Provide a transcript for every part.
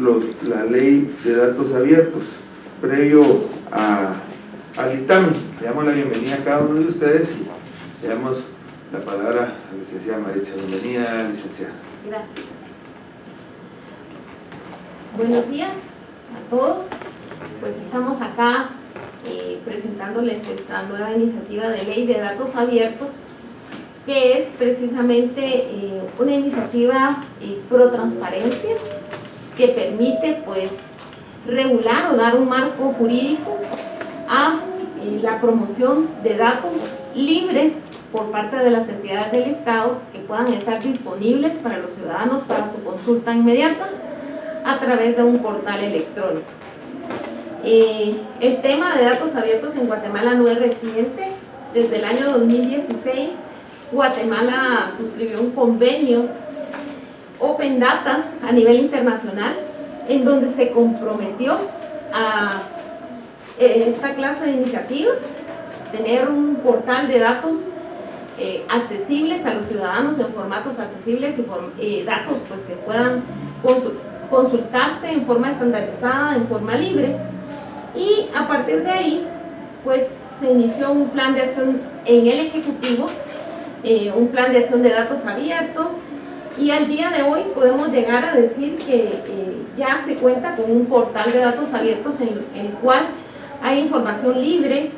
la ley de datos abiertos. Previo al dictamen, le damos la bienvenida a cada uno de ustedes y le damos la palabra a la licenciada Maritza. Bienvenida, licenciada. Gracias. Buenos días a todos. Pues estamos acá presentándoles esta nueva iniciativa de ley de datos abiertos, que es precisamente una iniciativa pro transparencia que permite pues regular o dar un marco jurídico a la promoción de datos libres por parte de las entidades del Estado que puedan estar disponibles para los ciudadanos para su consulta inmediata a través de un portal electrónico. El tema de datos abiertos en Guatemala no es reciente. Desde el año 2016 Guatemala suscribió un convenio Open Data a nivel internacional en donde se comprometió a esta clase de iniciativas, tener un portal de datos accesibles a los ciudadanos en formatos accesibles y datos pues que puedan consultarse en forma estandarizada, en forma libre. Y a partir de ahí pues se inició un plan de acción en el Ejecutivo, un plan de acción de datos abiertos, y al día de hoy podemos llegar a decir que ya se cuenta con un portal de datos abiertos en el cual hay información libre,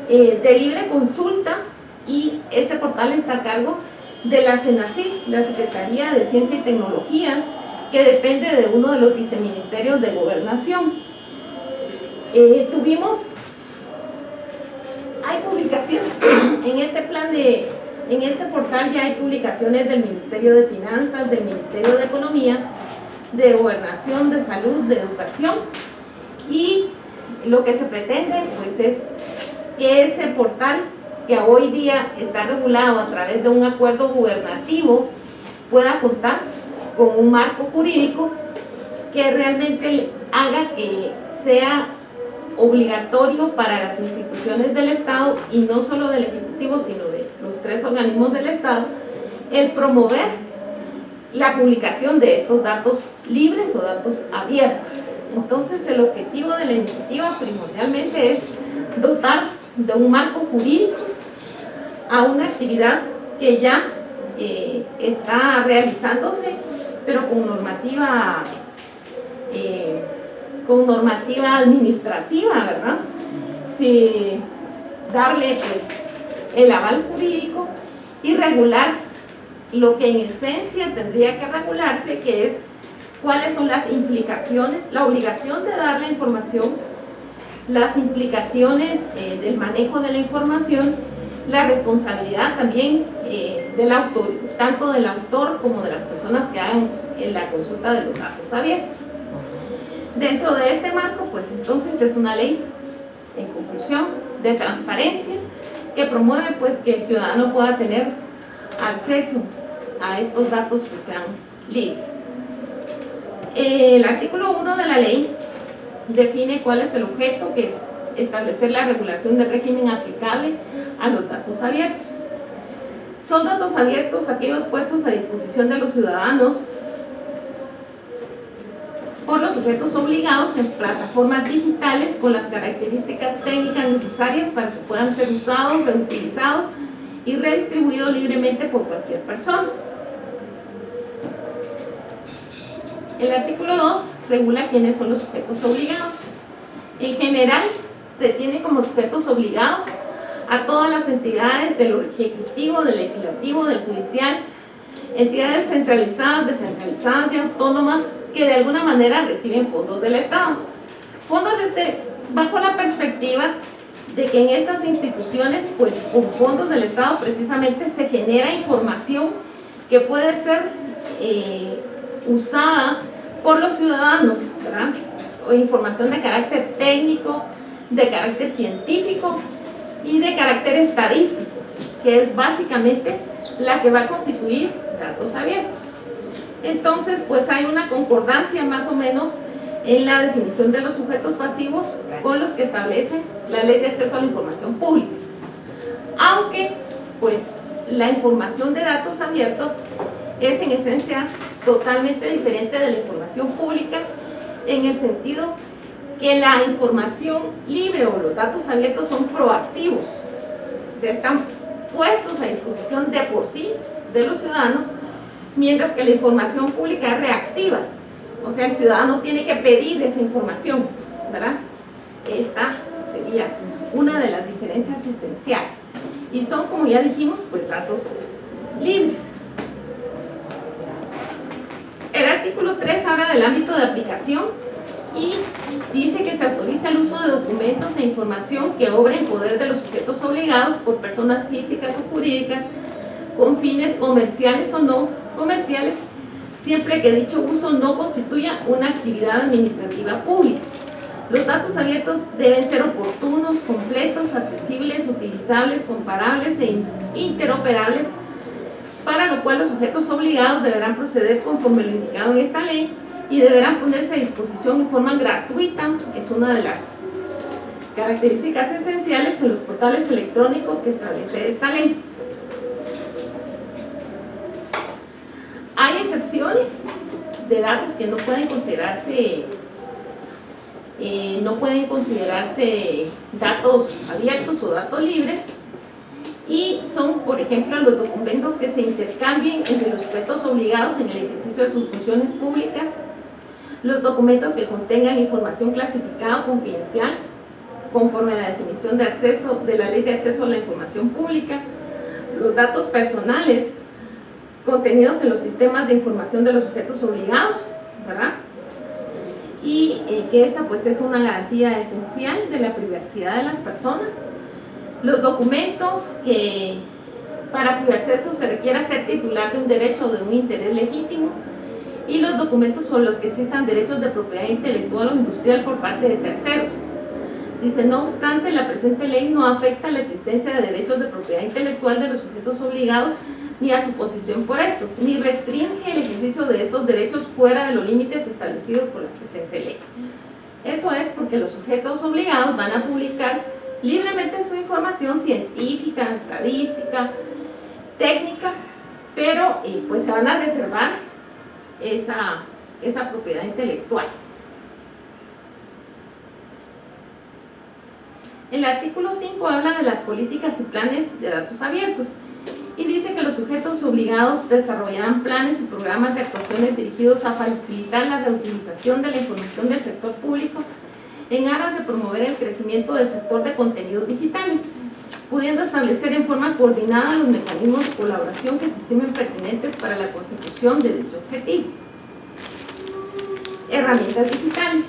de libre consulta, y este portal está a cargo de la SENACIT, la Secretaría de Ciencia y Tecnología, que depende de uno de los viceministerios de Gobernación. Hay publicaciones en este portal, ya hay publicaciones del Ministerio de Finanzas, del Ministerio de Economía, de Gobernación, de Salud, de Educación, y lo que se pretende pues es que ese portal, que hoy día está regulado a través de un acuerdo gubernativo, pueda contar con un marco jurídico que realmente haga que sea obligatorio para las instituciones del Estado, y no solo del Ejecutivo, sino de los 3 organismos del Estado, el promover la publicación de estos datos libres o datos abiertos. Entonces, el objetivo de la iniciativa primordialmente es dotar de un marco jurídico a una actividad que ya está realizándose, pero con normativa administrativa, ¿verdad? Sí, darle pues el aval jurídico y regular lo que en esencia tendría que regularse, que es cuáles son las implicaciones, la obligación de dar la información, las implicaciones del manejo de la información, la responsabilidad también del autor, tanto del autor como de las personas que hagan la consulta de los datos abiertos. Dentro de este marco, pues entonces es una ley, en conclusión, de transparencia, que promueve pues que el ciudadano pueda tener acceso a estos datos que sean libres. El artículo 1 de la ley define cuál es el objeto, que es establecer la regulación del régimen aplicable a los datos abiertos. Son datos abiertos aquellos puestos a disposición de los ciudadanos por los sujetos obligados en plataformas digitales con las características técnicas necesarias para que puedan ser usados, reutilizados y redistribuidos libremente por cualquier persona. El artículo 2 regula quiénes son los sujetos obligados. En general, se tiene como sujetos obligados a todas las entidades del Ejecutivo, del Legislativo, del Judicial, entidades centralizadas, descentralizadas y autónomas que de alguna manera reciben fondos del Estado. Fondos bajo la perspectiva de que en estas instituciones, pues con fondos del Estado precisamente se genera información que puede ser usada por los ciudadanos, ¿verdad? O información de carácter técnico, de carácter científico y de carácter estadístico, que es básicamente la que va a constituir datos abiertos. Entonces, pues hay una concordancia más o menos en la definición de los sujetos pasivos con los que establece la Ley de Acceso a la Información Pública. Aunque, pues, la información de datos abiertos es en esencia totalmente diferente de la información pública, en el sentido que la información libre o los datos abiertos son proactivos, están puestos a disposición de por sí de los ciudadanos, mientras que la información pública es reactiva, o sea, el ciudadano tiene que pedir esa información, ¿verdad? Esta sería una de las diferencias esenciales, y son, como ya dijimos, pues datos libres. El artículo 3 habla del ámbito de aplicación y dice que se autoriza el uso de documentos e información que obra en poder de los sujetos obligados por personas físicas o jurídicas con fines comerciales o no comerciales, siempre que dicho uso no constituya una actividad administrativa pública. Los datos abiertos deben ser oportunos, completos, accesibles, utilizables, comparables e interoperables, para lo cual los sujetos obligados deberán proceder conforme lo indicado en esta ley y deberán ponerse a disposición en forma gratuita, que es una de las características esenciales en los portales electrónicos que establece esta ley. Hay excepciones de datos que no pueden considerarse datos abiertos o datos libres, y son, por ejemplo, los documentos que se intercambien entre los sujetos obligados en el ejercicio de sus funciones públicas, los documentos que contengan información clasificada o confidencial conforme a la definición de acceso de la Ley de Acceso a la Información Pública, los datos personales contenidos en los sistemas de información de los sujetos obligados, ¿verdad? Y que esta pues es una garantía esencial de la privacidad de las personas. Los documentos que para cuyo acceso se requiera ser titular de un derecho o de un interés legítimo, y los documentos sobre los que existan derechos de propiedad intelectual o industrial por parte de terceros. Dice, no obstante, la presente ley no afecta la existencia de derechos de propiedad intelectual de los sujetos obligados ni a su posición por estos, ni restringe el ejercicio de estos derechos fuera de los límites establecidos por la presente ley. Esto es porque los sujetos obligados van a publicar libremente su información científica, estadística, técnica, pero pues se van a reservar esa propiedad intelectual. El artículo 5 habla de las políticas y planes de datos abiertos y dice que los sujetos obligados desarrollarán planes y programas de actuaciones dirigidos a facilitar la reutilización de la información del sector público en aras de promover el crecimiento del sector de contenidos digitales, pudiendo establecer en forma coordinada los mecanismos de colaboración que se estimen pertinentes para la consecución de dicho objetivo. Herramientas digitales.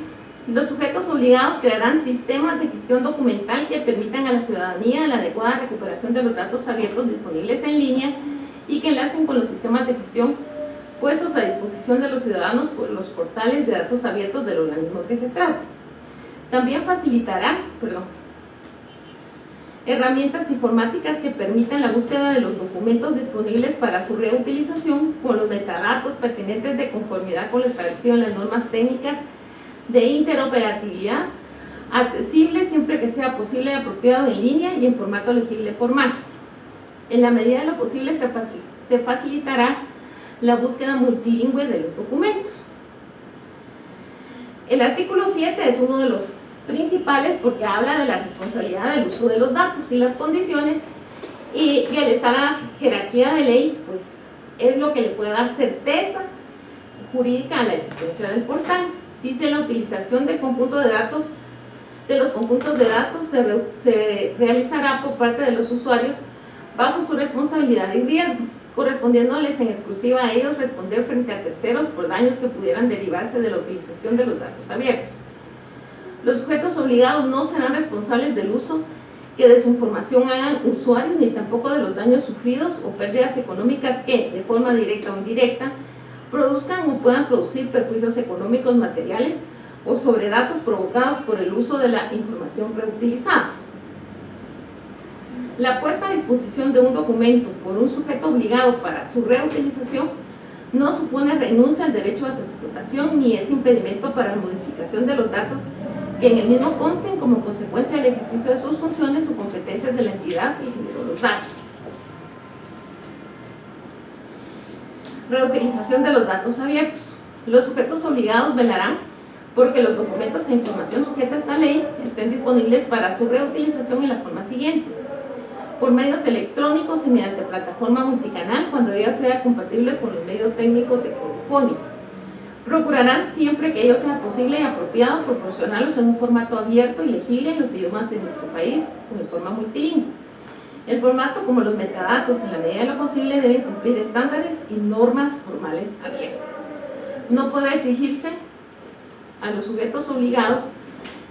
Los sujetos obligados crearán sistemas de gestión documental que permitan a la ciudadanía la adecuada recuperación de los datos abiertos disponibles en línea y que enlacen con los sistemas de gestión puestos a disposición de los ciudadanos por los portales de datos abiertos del organismo que se trate. También facilitará, herramientas informáticas que permitan la búsqueda de los documentos disponibles para su reutilización con los metadatos pertinentes de conformidad con lo establecido en las normas técnicas de interoperabilidad, accesible siempre que sea posible y apropiado en línea y en formato legible por máquina. En la medida de lo posible se facilitará la búsqueda multilingüe de los documentos. El artículo 7 es uno de los principales porque habla de la responsabilidad del uso de los datos y las condiciones, y al estar a jerarquía de ley, pues es lo que le puede dar certeza jurídica a la existencia del portal. Dice, la utilización del conjunto de datos, de los conjuntos de datos se realizará por parte de los usuarios bajo su responsabilidad y riesgo, correspondiéndoles en exclusiva a ellos responder frente a terceros por daños que pudieran derivarse de la utilización de los datos abiertos. Los sujetos obligados no serán responsables del uso que de su información hagan usuarios, ni tampoco de los daños sufridos o pérdidas económicas que, de forma directa o indirecta, produzcan o puedan producir perjuicios económicos materiales o sobre datos provocados por el uso de la información reutilizada. La puesta a disposición de un documento por un sujeto obligado para su reutilización no supone renuncia al derecho a su explotación ni es impedimento para la modificación de los datos que en el mismo consten como consecuencia del ejercicio de sus funciones o competencias de la entidad que generó los datos. Reutilización de los datos abiertos. Los sujetos obligados velarán porque los documentos e información sujeta a esta ley estén disponibles para su reutilización en la forma siguiente: por medios electrónicos y mediante plataforma multicanal, cuando ello sea compatible con los medios técnicos de que dispone. Procurarán siempre que ello sea posible y apropiado proporcionarlos en un formato abierto y legible en los idiomas de nuestro país o en forma multilingüe. El formato, como los metadatos, en la medida de lo posible, deben cumplir estándares y normas formales abiertas. No podrá exigirse a los sujetos obligados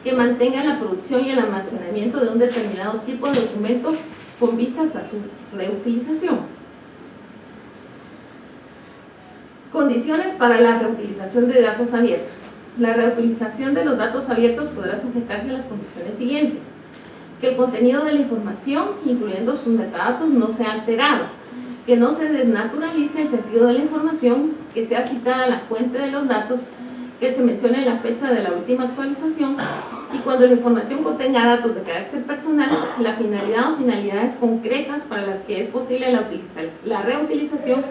que mantengan la producción y el almacenamiento de un determinado tipo de documento con vistas a su reutilización. Condiciones para la reutilización de datos abiertos. La reutilización de los datos abiertos podrá sujetarse a las condiciones siguientes: que el contenido de la información, incluyendo sus metadatos, no sea alterado, que no se desnaturalice el sentido de la información, que sea citada la fuente de los datos, que se mencione la fecha de la última actualización, y cuando la información contenga datos de carácter personal, la finalidad o finalidades concretas para las que es posible la reutilización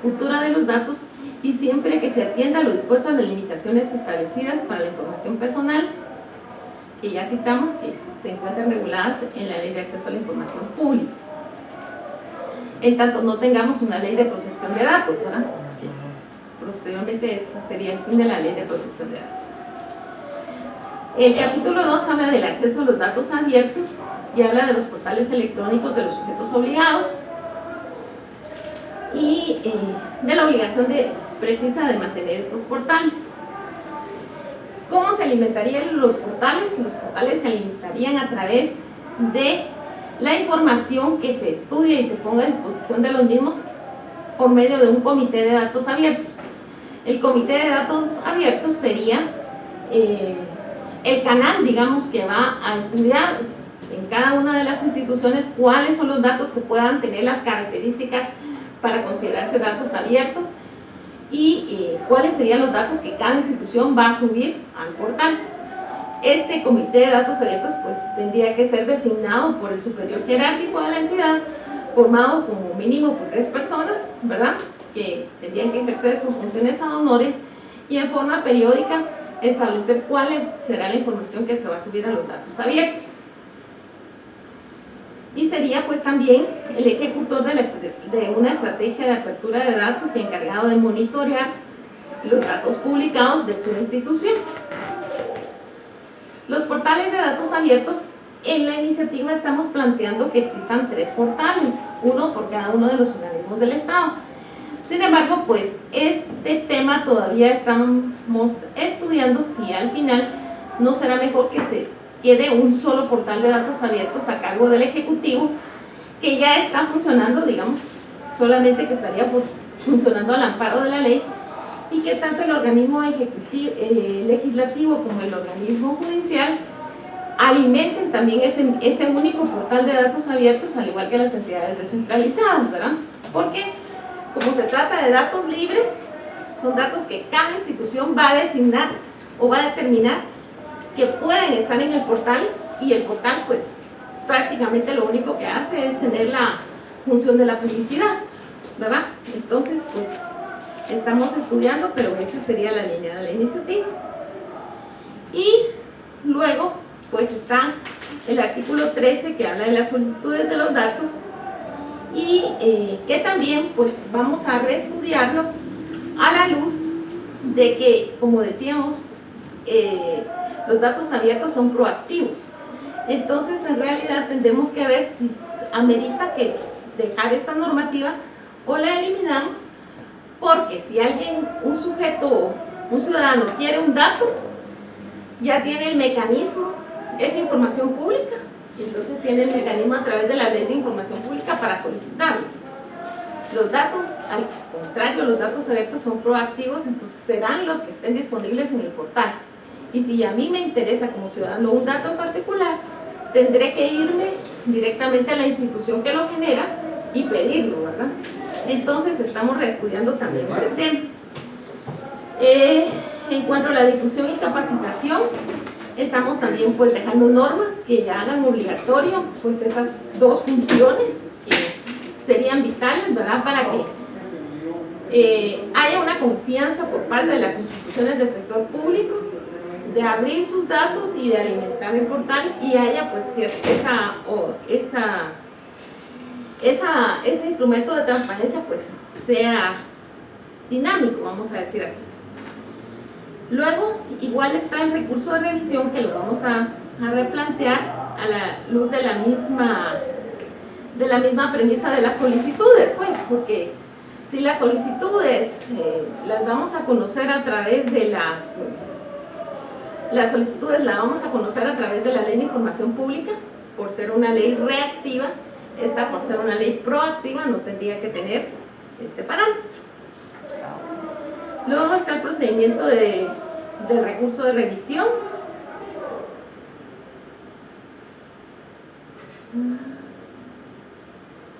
futura de los datos, y siempre que se atienda a lo dispuesto a las limitaciones establecidas para la información personal, que ya citamos que se encuentran reguladas en la Ley de Acceso a la Información Pública. En tanto no tengamos una ley de protección de datos, ¿verdad? Posteriormente ese sería el fin de la Ley de Protección de Datos. El capítulo 2 habla del acceso a los datos abiertos y habla de los portales electrónicos de los sujetos obligados y de la obligación precisa de mantener estos portales. ¿Cómo se alimentarían los portales? Los portales se alimentarían a través de la información que se estudia y se ponga a disposición de los mismos por medio de un comité de datos abiertos. El comité de datos abiertos sería el canal, digamos, que va a estudiar en cada una de las instituciones cuáles son los datos que puedan tener las características para considerarse datos abiertos y cuáles serían los datos que cada institución va a subir al portal. Este comité de datos abiertos pues tendría que ser designado por el superior jerárquico de la entidad, formado como mínimo por 3 personas, ¿verdad?, que tendrían que ejercer sus funciones ad honorem, y en forma periódica establecer cuál será la información que se va a subir a los datos abiertos. Y sería pues también el ejecutor de una estrategia de apertura de datos y encargado de monitorear los datos publicados de su institución. Los portales de datos abiertos, en la iniciativa estamos planteando que existan 3 portales, uno por cada uno de los organismos del Estado. Sin embargo, pues este tema todavía estamos estudiando si al final no será mejor que se quede un solo portal de datos abiertos a cargo del Ejecutivo, que ya está funcionando, digamos, solamente que estaría funcionando al amparo de la ley, y que tanto el organismo legislativo como el organismo judicial alimenten también ese único portal de datos abiertos, al igual que las entidades descentralizadas, ¿verdad? Porque como se trata de datos libres, son datos que cada institución va a designar o va a determinar que pueden estar en el portal, y el portal pues prácticamente lo único que hace es tener la función de la publicidad, ¿verdad? Entonces pues estamos estudiando, pero esa sería la línea de la iniciativa. Y luego pues está el artículo 13, que habla de las solicitudes de los datos, y que también pues vamos a reestudiarlo a la luz de que, como decíamos, los datos abiertos son proactivos. Entonces en realidad tendremos que ver si amerita que dejar esta normativa o la eliminamos, porque si alguien, un sujeto, un ciudadano quiere un dato, ya tiene el mecanismo, es información pública, y entonces tiene el mecanismo a través de la Ley de Información Pública para solicitarlo. Los datos, al contrario, los datos abiertos son proactivos, entonces serán los que estén disponibles en el portal. Y si a mí me interesa como ciudadano un dato en particular, tendré que irme directamente a la institución que lo genera y pedirlo, ¿verdad? Entonces estamos reestudiando también ese tema. En cuanto a la difusión y capacitación, estamos también pues dejando normas que hagan obligatorio pues esas 2 funciones que serían vitales, ¿verdad?, para que haya una confianza por parte de las instituciones del sector público de abrir sus datos y de alimentar el portal y haya pues ese instrumento de transparencia pues sea dinámico, vamos a decir así. Luego, igual está el recurso de revisión que lo vamos a replantear a la luz de la misma premisa de las solicitudes, pues, porque si las solicitudes las vamos a conocer a través de las solicitudes las vamos a conocer a través de la Ley de Información Pública, por ser una ley reactiva, esta por ser una ley proactiva no tendría que tener este parámetro. Luego está el procedimiento del recurso de revisión.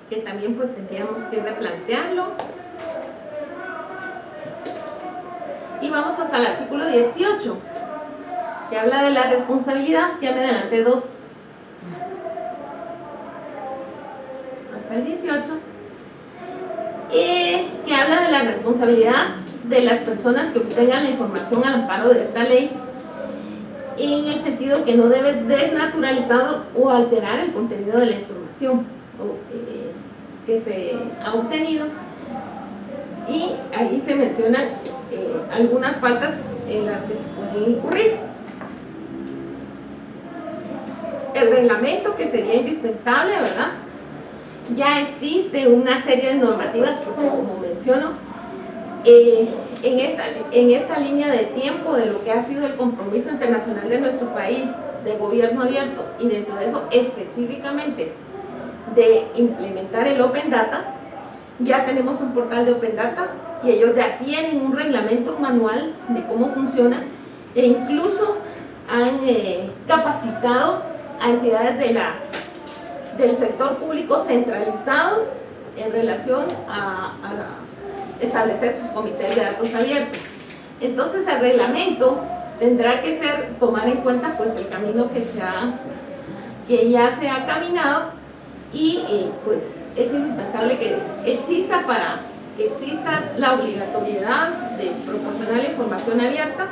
Que también pues tendríamos que replantearlo. Y vamos hasta el artículo 18, que habla de la responsabilidad. Ya me adelanté dos. Hasta el 18. Que habla de la responsabilidad de las personas que obtengan la información al amparo de esta ley, en el sentido que no debe desnaturalizar o alterar el contenido de la información que se ha obtenido, y ahí se mencionan algunas faltas en las que se pueden incurrir. El reglamento, que sería indispensable, ¿verdad? Ya existe una serie de normativas, porque como menciono, en esta línea de tiempo de lo que ha sido el compromiso internacional de nuestro país de gobierno abierto, y dentro de eso específicamente de implementar el Open Data, ya tenemos un portal de Open Data y ellos ya tienen un reglamento manual de cómo funciona, e incluso han capacitado a entidades del sector público centralizado en relación a establecer sus comités de datos abiertos. Entonces el reglamento tendrá que tomar en cuenta pues el camino que ya se ha caminado, y pues es indispensable que exista la obligatoriedad de proporcionar la información abierta,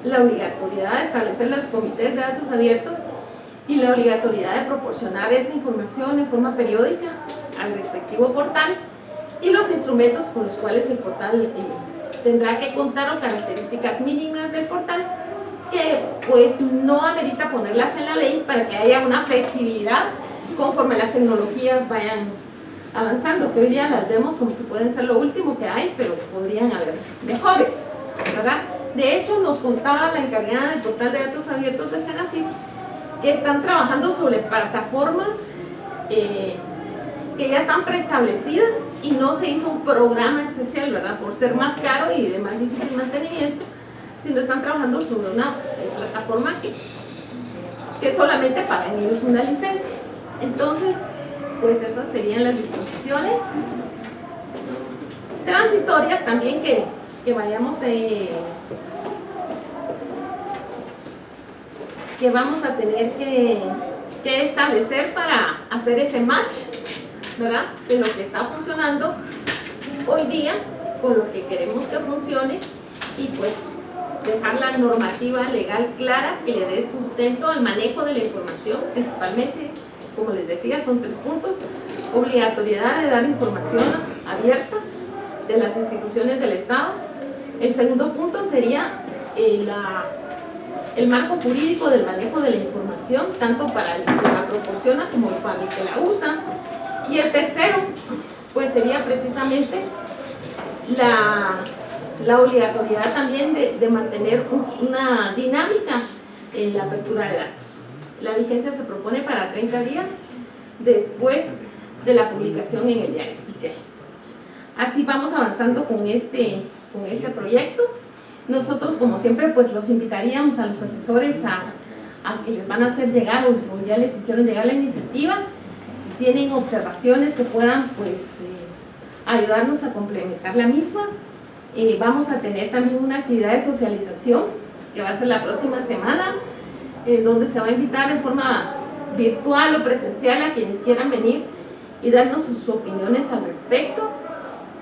la obligatoriedad de establecer los comités de datos abiertos y la obligatoriedad de proporcionar esa información en forma periódica al respectivo portal, y los instrumentos con los cuales el portal tendrá que contar, o características mínimas del portal, que pues no amerita ponerlas en la ley para que haya una flexibilidad conforme las tecnologías vayan avanzando, que hoy día las vemos como que pueden ser lo último que hay, pero podrían haber mejores, ¿verdad? De hecho, nos contaba la encargada del portal de datos abiertos de Senacid que están trabajando sobre plataformas que ya están preestablecidas, y no se hizo un programa especial, ¿verdad?, por ser más caro y de más difícil mantenimiento, sino están trabajando sobre una plataforma que solamente pagan ellos una licencia. Entonces, pues esas serían las disposiciones transitorias también que vayamos que vamos a tener que establecer para hacer ese match, ¿verdad?, de lo que está funcionando hoy día con lo que queremos que funcione, y pues dejar la normativa legal clara que le dé sustento al manejo de la información. Principalmente, como les decía, son 3 puntos: obligatoriedad de dar información abierta de las instituciones del Estado. El segundo punto sería el marco jurídico del manejo de la información, tanto para el que la proporciona como para el que la usa. Y el tercero, pues sería precisamente la obligatoriedad también de mantener una dinámica en la apertura de datos. La vigencia se propone para 30 días después de la publicación en el diario oficial. Así vamos avanzando con este proyecto. Nosotros, como siempre, pues los invitaríamos a los asesores a que les van a hacer llegar, o ya les hicieron llegar la iniciativa, si tienen observaciones que puedan pues ayudarnos a complementar la misma. Vamos a tener también una actividad de socialización que va a ser la próxima semana, donde se va a invitar en forma virtual o presencial a quienes quieran venir y darnos sus opiniones al respecto.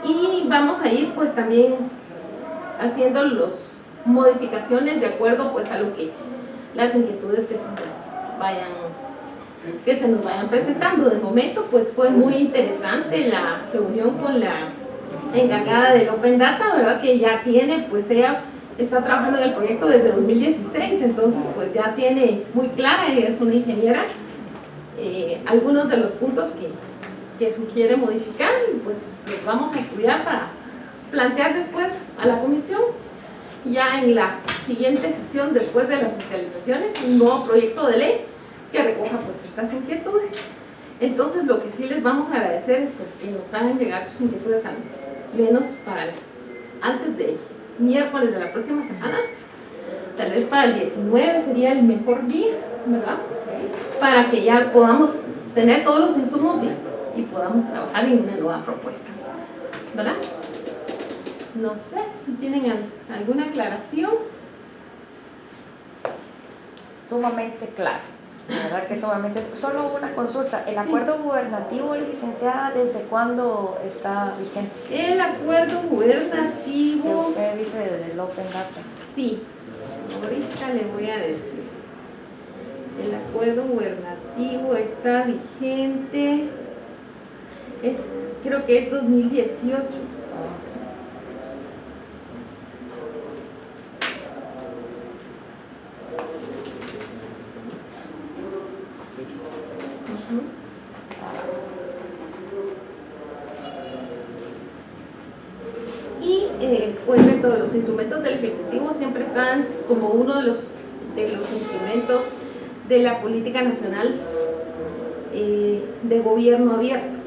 Y vamos a ir pues también haciendo modificaciones de acuerdo pues a lo que las inquietudes que se nos vayan presentando. De momento pues fue muy interesante la reunión con la encargada del Open Data, ¿verdad? Que ya tiene, pues ella está trabajando en el proyecto desde 2016, entonces pues ya tiene muy clara, ella es una ingeniera, algunos de los puntos que sugiere modificar, y pues los vamos a estudiar para plantear después a la comisión, ya en la siguiente sesión después de las socializaciones, un nuevo proyecto de ley que recoja pues estas inquietudes. Entonces lo que sí les vamos a agradecer es pues que nos hagan llegar sus inquietudes al menos para antes de miércoles de la próxima semana, tal vez para el 19 sería el mejor día, ¿verdad? Para que ya podamos tener todos los insumos y podamos trabajar en una nueva propuesta, ¿verdad? No sé si tienen alguna aclaración. Sumamente claro, la verdad que sumamente. Solo una consulta, ¿el acuerdo gubernativo, licenciada, desde cuándo está vigente? El acuerdo gubernativo... Que usted dice del Open Data. Sí, ahorita le voy a decir. El acuerdo gubernativo está vigente, creo que es 2018. Y pues dentro de los instrumentos del Ejecutivo siempre están como uno de los instrumentos de la política nacional de gobierno abierto,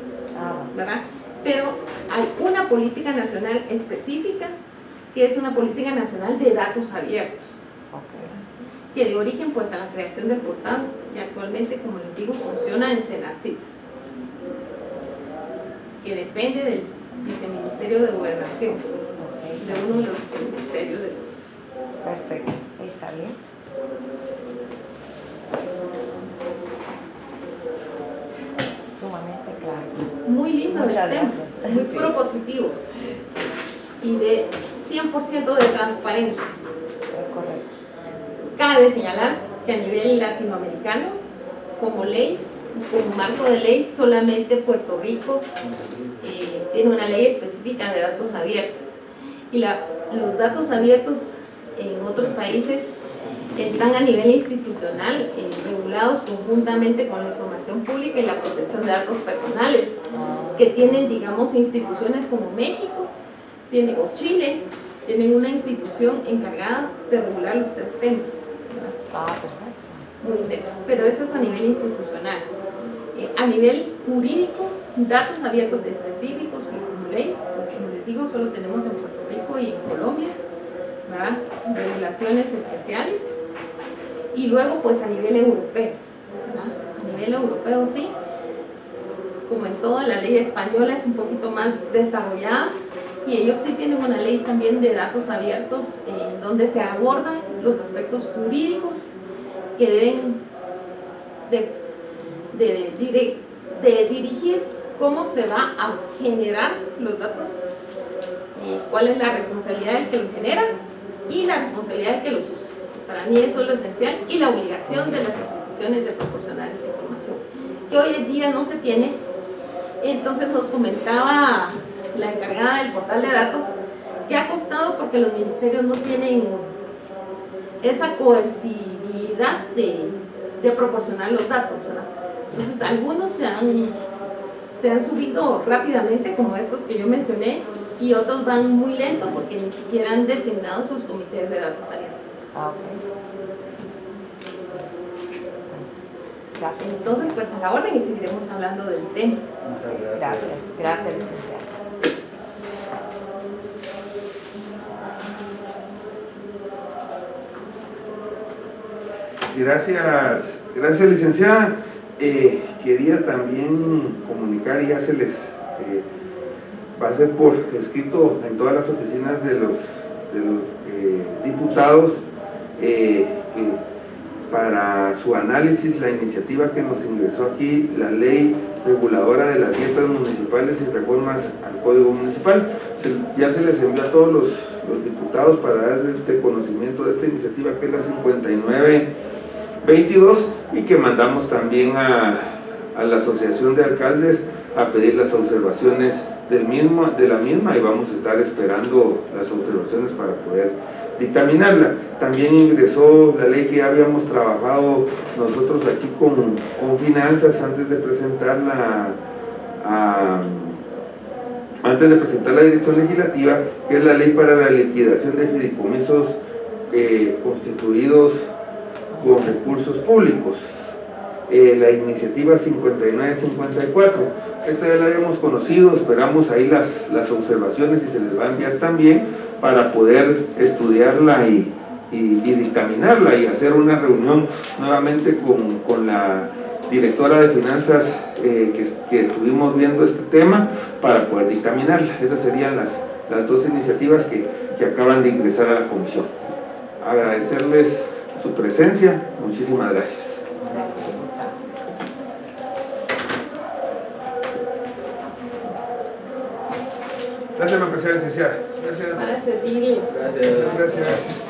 ¿verdad? Pero hay una política nacional específica que es una política nacional de datos abiertos, que de origen pues a la creación del portal, y actualmente, como les digo, funciona en Senacid, que depende del Viceministerio de Gobernación, de uno de los viceministerios de Gobernación. Perfecto, está bien. Sumamente claro. Muy lindo. Muchas el tema, gracias. muy Sí. propositivo y de 100% de transparencia. Es correcto. Cabe señalar que a nivel latinoamericano, como ley, como marco de ley, solamente Puerto Rico tiene una ley específica de datos abiertos. Y los datos abiertos en otros países están a nivel institucional regulados conjuntamente con la información pública y la protección de datos personales, que tienen, digamos, instituciones como México, o Chile, tienen una institución encargada de regular los tres temas. Perfecto. Pero eso es a nivel institucional. A nivel jurídico, datos abiertos específicos que como ley, pues como les digo, solo tenemos en Puerto Rico y en Colombia, ¿verdad? Regulaciones especiales. Y luego pues a nivel europeo, ¿verdad? A nivel europeo sí, como en toda la ley española es un poquito más desarrollada, y ellos sí tienen una ley también de datos abiertos donde se abordan los aspectos jurídicos que deben de dirigir cómo se va a generar los datos, cuál es la responsabilidad del que los genera y la responsabilidad del que los usa. Para mí eso es lo esencial, y la obligación de las instituciones de proporcionar esa información, que hoy en día no se tiene. Entonces nos comentaba la encargada del portal de datos que ha costado porque los ministerios no tienen esa coercibilidad de proporcionar los datos, ¿verdad? Entonces algunos se han subido rápidamente, como estos que yo mencioné, y otros van muy lento porque ni siquiera han designado sus comités de datos abiertos. Gracias. Entonces, pues a la orden, y seguiremos hablando del tema. Gracias, licenciada. Gracias licenciada. Quería también comunicar, y ya se les va a ser por escrito en todas las oficinas de los diputados, para su análisis la iniciativa que nos ingresó aquí, la ley reguladora de las dietas municipales y reformas al Código Municipal. Ya se les envió a todos los los diputados para dar conocimiento de esta iniciativa, que es la 5922, y que mandamos también a la Asociación de Alcaldes a pedir las observaciones de la misma, y vamos a estar esperando las observaciones para poder dictaminarla. También ingresó la ley que ya habíamos trabajado nosotros aquí con finanzas antes de presentarla antes de presentar la dirección legislativa, que es la ley para la liquidación de fideicomisos constituidos con recursos públicos, la iniciativa 5954. Esta ya la habíamos conocido, esperamos ahí las observaciones y se les va a enviar también para poder estudiarla y dictaminarla, y hacer una reunión nuevamente con la directora de finanzas que estuvimos viendo este tema para poder dictaminarla. Esas serían las dos iniciativas que acaban de ingresar a la comisión. Agradecerles su presencia, muchísimas gracias. Gracias, me apreciada licenciada. Gracias. Para servirle. Gracias.